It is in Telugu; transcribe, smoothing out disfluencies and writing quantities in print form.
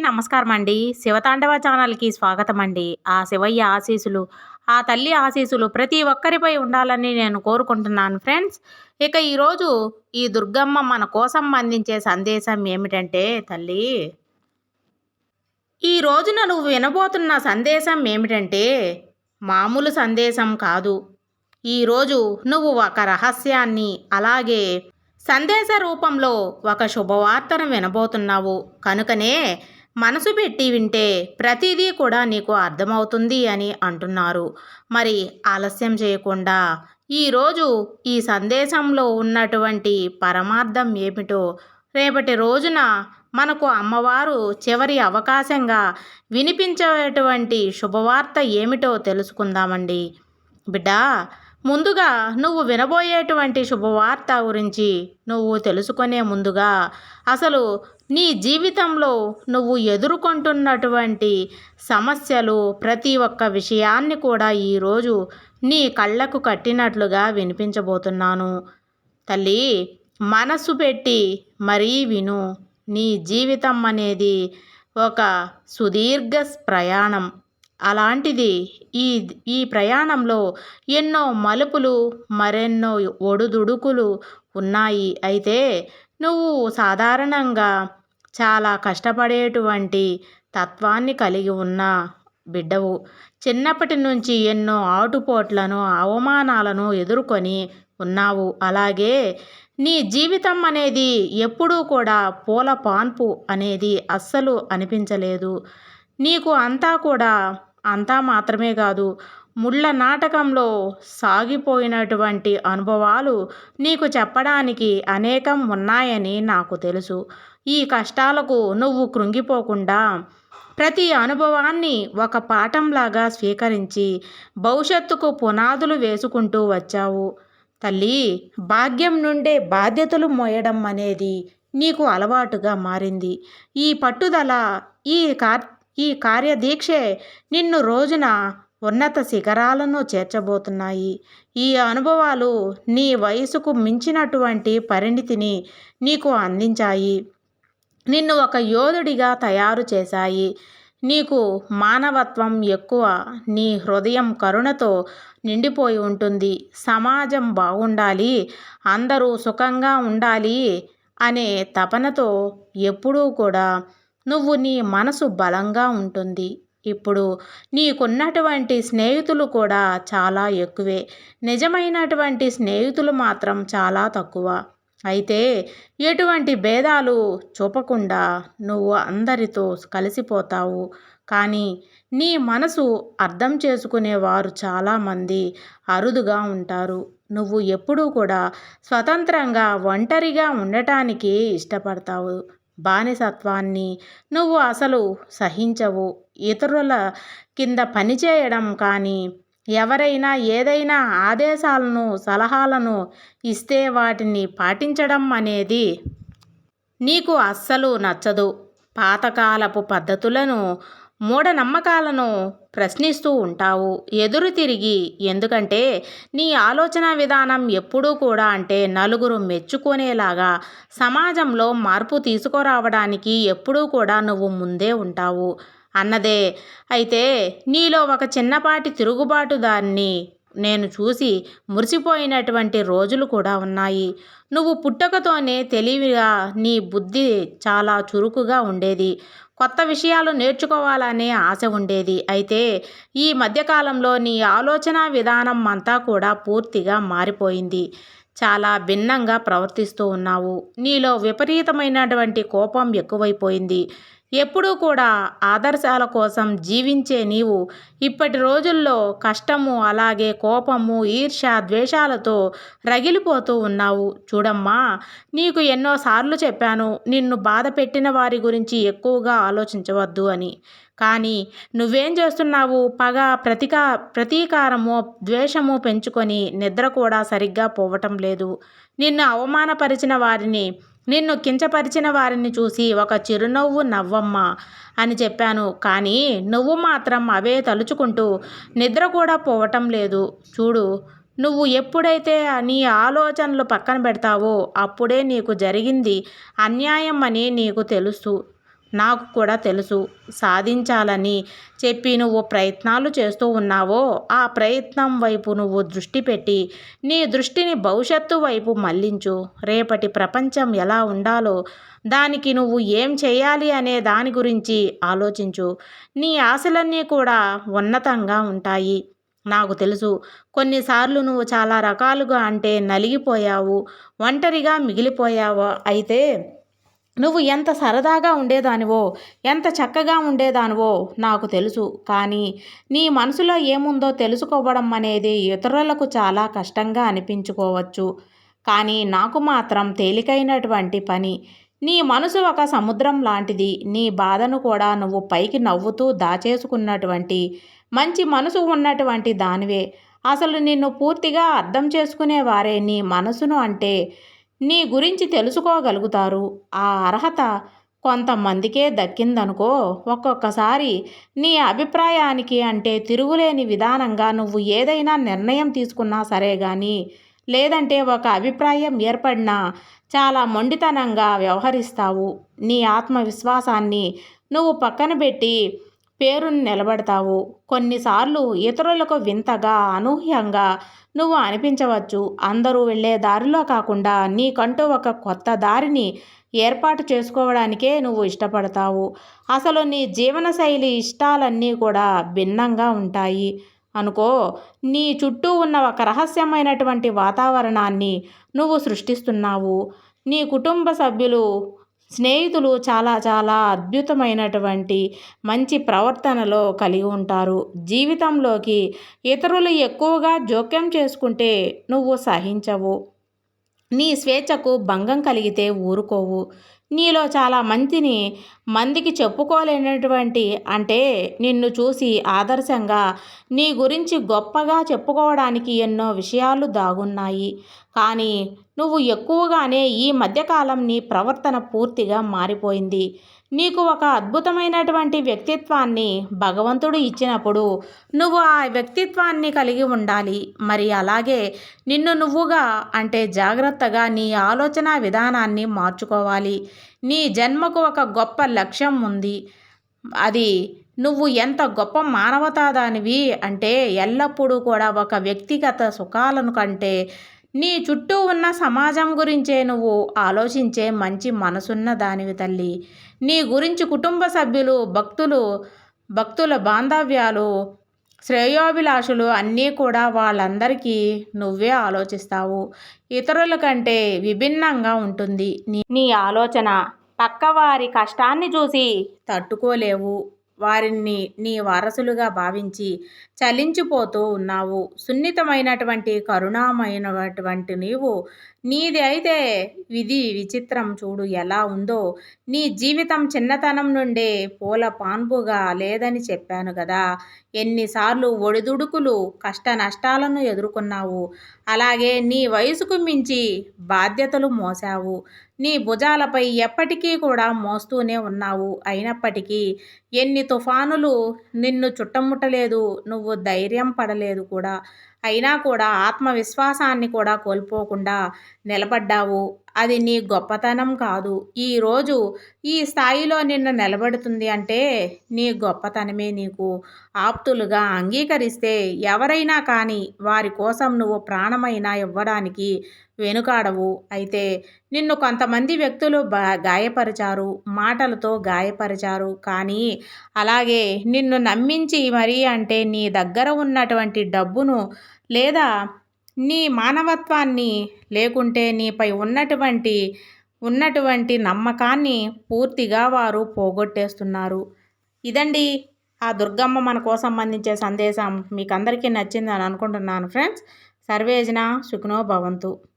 నమస్కారం అండి. శివతాండవ ఛానల్‌కి స్వాగతం అండి. ఆ శివయ్య ఆశీస్సులు, ఆ తల్లి ఆశీస్సులు ప్రతి ఒక్కరిపై ఉండాలని నేను కోరుకుంటున్నాను ఫ్రెండ్స్. ఇక ఈరోజు ఈ దుర్గమ్మ మన కోసం అందించే సందేశం ఏమిటంటే, తల్లి ఈ రోజున నువ్వు వినబోతున్న సందేశం ఏమిటంటే, మామూలు సందేశం కాదు. ఈరోజు నువ్వు ఒక రహస్యాన్ని, అలాగే సందేశ రూపంలో ఒక శుభవార్తను వినబోతున్నావు. కనుకనే మనసు పెట్టి వింటే ప్రతిదీ కూడా నీకు అర్థమవుతుంది అని అంటున్నారు. మరి ఆలస్యం చేయకుండా ఈరోజు ఈ సందేశంలో ఉన్నటువంటి పరమార్థం ఏమిటో, రేపటి రోజున మనకు అమ్మవారు చివరి అవకాశంగా వినిపించేటువంటి శుభవార్త ఏమిటో తెలుసుకుందామండి. బిడ్డా, ముందుగా నువ్వు వినబోయేటువంటి శుభవార్త గురించి నువ్వు తెలుసుకునే ముందుగా అసలు నీ జీవితంలో నువ్వు ఎదుర్కొంటున్నటువంటి సమస్యలు ప్రతి ఒక్క విషయాన్ని కూడా ఈరోజు నీ కళ్ళకు కట్టినట్లుగా వినిపించబోతున్నాను. తల్లి, మనసు పెట్టి మరీ విను. నీ జీవితం అనేది ఒక సుదీర్ఘ ప్రయాణం. అలాంటిది ఈ ఈ ప్రయాణంలో ఎన్నో మలుపులు, మరెన్నో ఒడుదుడుకులు ఉన్నాయి. అయితే నువ్వు సాధారణంగా చాలా కష్టపడేటువంటి తత్వాన్ని కలిగి ఉన్న బిడ్డవు. చిన్నప్పటి నుంచి ఎన్నో ఆటుపోట్లను, అవమానాలను ఎదుర్కొని ఉన్నావు. అలాగే నీ జీవితం అనేది ఎప్పుడూ కూడా పూల పాన్పు అనేది అస్సలు అనిపించలేదు. నీకు అంతా మాత్రమే కాదు, ముళ్ళ నాటకంలో సాగిపోయినటువంటి అనుభవాలు నీకు చెప్పడానికి అనేకం ఉన్నాయని నాకు తెలుసు. ఈ కష్టాలకు నువ్వు కృంగిపోకుండా ప్రతి అనుభవాన్ని ఒక పాఠంలాగా స్వీకరించి భవిష్యత్తుకు పునాదులు వేసుకుంటూ వచ్చావు. తల్లి, భాగ్యం నుండే బాధ్యతలు మోయడం అనేది నీకు అలవాటుగా మారింది. ఈ పట్టుదల, ఈ ఈ కార్యదీక్షే నిన్ను రోజున ఉన్నత శిఖరాలను చేర్చబోతున్నాయి. ఈ అనుభవాలు నీ వయసుకు మించినటువంటి పరిణితిని నీకు అందించాయి. నిన్ను ఒక యోధుడిగా తయారు చేశాయి. నీకు మానవత్వం ఎక్కువ. నీ హృదయం కరుణతో నిండిపోయి ఉంటుంది. సమాజం బాగుండాలి, అందరూ సుఖంగా ఉండాలి అనే తపనతో ఎప్పుడూ కూడా నీ మనసు బలంగా ఉంటుంది. ఇప్పుడు నీకున్నటువంటి స్నేహితులు కూడా చాలా ఎక్కువే. నిజమైనటువంటి స్నేహితులు మాత్రం చాలా తక్కువ. అయితే ఎటువంటి భేదాలు చూపకుండా నువ్వు అందరితో కలిసిపోతావు. కానీ నీ మనసు అర్థం చేసుకునేవారు చాలామంది అరుదుగా ఉంటారు. నువ్వు ఎప్పుడూ కూడా స్వతంత్రంగా, ఒంటరిగా ఉండటానికి ఇష్టపడతావు. బానిసత్వాన్ని నువ్వు అసలు సహించవు. ఇతరుల కింద పనిచేయడం కానీ, ఎవరైనా ఏదైనా ఆదేశాలను, సలహాలను ఇస్తే వాటిని పాటించడం అనేది నీకు అస్సలు నచ్చదు. పాతకాలపు పద్ధతులను, మూఢనమ్మకాలను ప్రశ్నిస్తూ ఉంటావు ఎదురు తిరిగి. ఎందుకంటే నీ ఆలోచన విధానం ఎప్పుడూ కూడా నలుగురు మెచ్చుకునేలాగా, సమాజంలో మార్పు తీసుకురావడానికి ఎప్పుడూ కూడా నువ్వు ముందే ఉంటావు అన్నదే. అయితే నీలో ఒక చిన్నపాటి తిరుగుబాటుదాన్ని నేను చూసి మురిసిపోయినటువంటి రోజులు కూడా ఉన్నాయి. నువ్వు పుట్టుకతోనే తెలివిగా, నీ బుద్ధి చాలా చురుకుగా ఉండేది. కొత్త విషయాలు నేర్చుకోవాలనే ఆశ ఉండేది. అయితే ఈ మధ్యకాలంలో నీ ఆలోచన విధానం అంతా కూడా పూర్తిగా మారిపోయింది. చాలా భిన్నంగా ప్రవర్తిస్తూ ఉన్నావు. నీలో విపరీతమైనటువంటి కోపం ఎక్కువైపోయింది. ఎప్పుడూ కూడా ఆదర్శాల కోసం జీవించే నీవు ఇప్పటి రోజుల్లో కష్టము, అలాగే కోపము, ఈర్ష్య, ద్వేషాలతో రగిలిపోతూ ఉన్నావు. చూడమ్మా, నీకు ఎన్నోసార్లు చెప్పాను, నిన్ను బాధ పెట్టిన వారి గురించి ఎక్కువగా ఆలోచించవద్దు అని. కానీ నువ్వేం చేస్తున్నావు? పగ, ప్రతీకారము, ద్వేషము పెంచుకొని నిద్ర కూడా సరిగ్గా పోవటం లేదు. నిన్ను అవమానపరిచిన వారిని, నిన్ను కించపరిచిన వారిని చూసి ఒక చిరునవ్వు నవ్వమ్మా అని చెప్పాను. కానీ నువ్వు మాత్రం అవే తలుచుకుంటూ నిద్ర కూడా పోవటం లేదు. చూడు, నువ్వు ఎప్పుడైతే నీ ఆలోచనలు పక్కన పెడతావో అప్పుడే నీకు జరిగింది అన్యాయం అని నీకు తెలుసు. నాకు కూడా తెలుసు. సాధించాలని చెప్పి నువ్వు ప్రయత్నాలు చేస్తూ ఉన్నావో ఆ ప్రయత్నం వైపు నువ్వు దృష్టి పెట్టి నీ దృష్టిని భవిష్యత్తు వైపు మళ్లించు. రేపటి ప్రపంచం ఎలా ఉండాలో దానికి నువ్వు ఏం చేయాలి అనే దాని గురించి ఆలోచించు. నీ ఆశలన్నీ కూడా ఉన్నతంగా ఉంటాయి. నాకు తెలుసు. కొన్నిసార్లు నువ్వు చాలా రకాలుగా అంటే నలిగిపోయావు, ఒంటరిగా మిగిలిపోయావు. అయితే నువ్వు ఎంత సరదాగా ఉండేదానివో, ఎంత చక్కగా ఉండేదానివో నాకు తెలుసు. కానీ నీ మనసులో ఏముందో తెలుసుకోవడం అనేది ఇతరులకు చాలా కష్టంగా అనిపించుకోవచ్చు. కానీ నాకు మాత్రం తేలికైనటువంటి పని. నీ మనసు ఒక సముద్రం లాంటిది. నీ బాధను కూడా నువ్వు పైకి నవ్వుతూ దాచేసుకున్నటువంటి మంచి మనసు ఉన్నటువంటి దానివే. అసలు నిన్ను పూర్తిగా అర్థం చేసుకునేవారే నీ మనసును అంటే నీ గురించి తెలుసుకోగలుగుతారు. ఆ అర్హత కొంతమందికే దక్కిందనుకో. ఒక్కొక్కసారి నీ అభిప్రాయానికి అంటే తిరుగులేని విధానంగా నువ్వు ఏదైనా నిర్ణయం తీసుకున్నా సరే కానీ, లేదంటే ఒక అభిప్రాయం ఏర్పడినా చాలా మొండితనంగా వ్యవహరిస్తావు. నీ ఆత్మవిశ్వాసాన్ని నువ్వు పక్కన పెట్టి పేరును నిలబడతావు. కొన్నిసార్లు ఇతరులకు వింతగా, అనూహ్యంగా నువ్వు అనిపించవచ్చు. అందరూ వెళ్ళే దారిలో కాకుండా నీకంటూ ఒక కొత్త దారిని ఏర్పాటు చేసుకోవడానికే నువ్వు ఇష్టపడతావు. అసలు నీ జీవనశైలి ఇష్టాలన్నీ కూడా భిన్నంగా ఉంటాయి అనుకో. నీ చుట్టూ ఉన్న ఒక రహస్యమైనటువంటి వాతావరణాన్ని నువ్వు సృష్టిస్తున్నావు. నీ కుటుంబ సభ్యులు, స్నేహితులు చాలా చాలా అద్భుతమైనటువంటి మంచి ప్రవర్తనలో కలిగి ఉంటారు. జీవితంలోకి ఇతరులు ఎక్కువగా జోక్యం చేసుకుంటే నువ్వు సహించవు. నీ స్వేచ్ఛకు భంగం కలిగితే ఊరుకోవు. నీలో చాలా మందికి చెప్పుకోలేనటువంటి అంటే నిన్ను చూసి ఆదర్శంగా నీ గురించి గొప్పగా చెప్పుకోవడానికి ఎన్నో విషయాలు దాగున్నాయి. కానీ నువ్వు ఎక్కువగానే ఈ మధ్యకాలం నీ ప్రవర్తన పూర్తిగా మారిపోయింది. నీకు ఒక అద్భుతమైనటువంటి వ్యక్తిత్వాన్ని భగవంతుడు ఇచ్చినప్పుడు నువ్వు ఆ వ్యక్తిత్వాన్ని కలిగి ఉండాలి. మరి అలాగే నిన్ను నువ్వుగా అంటే జాగ్రత్తగా నీ ఆలోచన విధానాన్ని మార్చుకోవాలి. నీ జన్మకు ఒక గొప్ప లక్ష్యం ఉంది. అది నువ్వు ఎంత గొప్ప మానవతాదానివి అంటే ఎల్లప్పుడూ కూడా ఒక వ్యక్తిగత సుఖాలను కంటే నీ చుట్టూ ఉన్న సమాజం గురించే నువ్వు ఆలోచించే మంచి మనసున్న దానివి తల్లి. నీ గురించి కుటుంబ సభ్యులు, భక్తుల బాంధవ్యాలు, శ్రేయోభిలాషులు అన్నీ కూడా వాళ్ళందరికీ నువ్వే ఆలోచిస్తావు. ఇతరుల కంటే విభిన్నంగా ఉంటుంది నీ ఆలోచన. పక్కవారి కష్టాన్ని చూసి తట్టుకోలేవు. వారిని నీ వారసులుగా భావించి చలించిపోతూ ఉన్నావు. సున్నితమైనటువంటి, కరుణామైనటువంటి నీది అయితే విధి విచిత్రం చూడు ఎలా ఉందో. నీ జీవితం చిన్నతనం నుండే పూల పాన్పుగా లేదని చెప్పాను కదా. ఎన్నిసార్లు ఒడిదుడుకులు, కష్ట నష్టాలను ఎదుర్కొన్నావు. అలాగే నీ వయసుకు మించి బాధ్యతలు మోసావు. నీ భుజాలపై ఎప్పటికీ కూడా మోస్తూనే ఉన్నావు. అయినప్పటికీ ఎన్ని తుఫానులు నిన్ను చుట్టముట్టలేదు. నువ్వు ధైర్యం పడలేదు కూడా. అయినా కూడా ఆత్మవిశ్వాసాన్ని కూడా కోల్పోకుండా నిలబడ్డావు. అది నీ గొప్పతనం కాదు. ఈరోజు ఈ స్థాయిలో నిన్ను నిలబెడుతుంది అంటే నీ గొప్పతనమే. నీకు ఆప్తులుగా అంగీకరిస్తే ఎవరైనా కానీ వారి కోసం నువ్వు ప్రాణమైనా ఇవ్వడానికి వెనుకాడవు. అయితే నిన్ను కొంతమంది వ్యక్తులు గాయపరిచారు, మాటలతో గాయపరిచారు. కానీ అలాగే నిన్ను నమ్మించి మరీ అంటే నీ దగ్గర ఉన్నటువంటి డబ్బును లేదా నీ మానవత్వాన్ని లేకుంటే నీపై ఉన్నటువంటి నమ్మకాన్ని పూర్తిగా వారు పోగొట్టేస్తున్నారు. ఇదండి ఆ దుర్గమ్మ మన కోసం అందించే సందేశం. మీకు అందరికీ నచ్చిందని అనుకుంటున్నాను ఫ్రెండ్స్. సర్వేజన సుఖినో భవంతు.